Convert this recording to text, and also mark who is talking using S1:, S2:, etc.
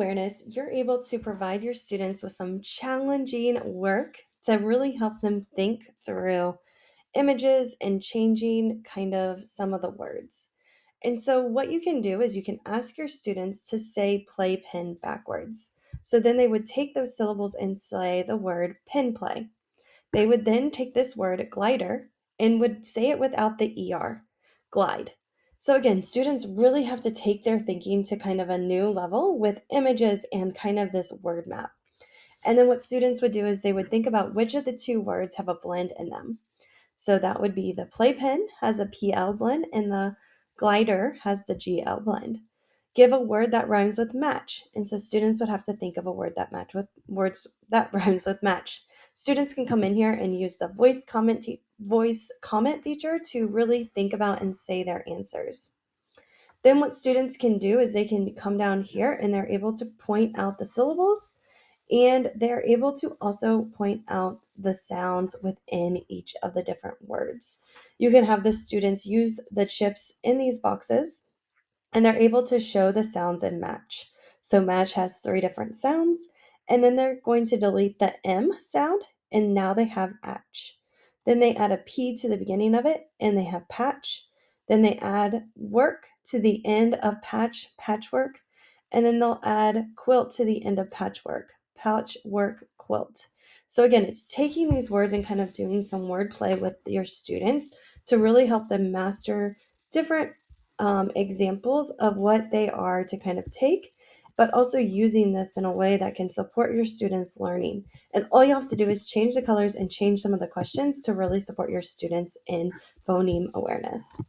S1: awareness, you're able to provide your students with some challenging work to really help them think through images and changing kind of some of the words. And so, what you can do is you can ask your students to say playpen backwards. So then they would take those syllables and say the word pen play. They would then take this word glider and would say it without the ER, glide. So again, students really have to take their thinking to kind of a new level with images and kind of this word map. And then what students would do is they would think about which of the two words have a blend in them. So that would be the playpen has a PL blend and the glider has the GL blend. Give a word that rhymes with match. And so students would have to think of a word that match with words that rhymes with match. Students can come in here and use the voice comment feature to really think about and say their answers. Then what students can do is they can come down here and they're able to point out the syllables and they're able to also point out the sounds within each of the different words. You can have the students use the chips in these boxes and they're able to show the sounds in match. So match has three different sounds, and then they're going to delete the M sound, and now they have atch. Then they add a P to the beginning of it, and they have patch. Then they add work to the end of patchwork, and then they'll add quilt to the end of patchwork quilt. So again, it's taking these words and kind of doing some wordplay with your students to really help them master different examples of what they are to kind of take, but also using this in a way that can support your students' learning. And all you have to do is change the colors and change some of the questions to really support your students in phoneme awareness.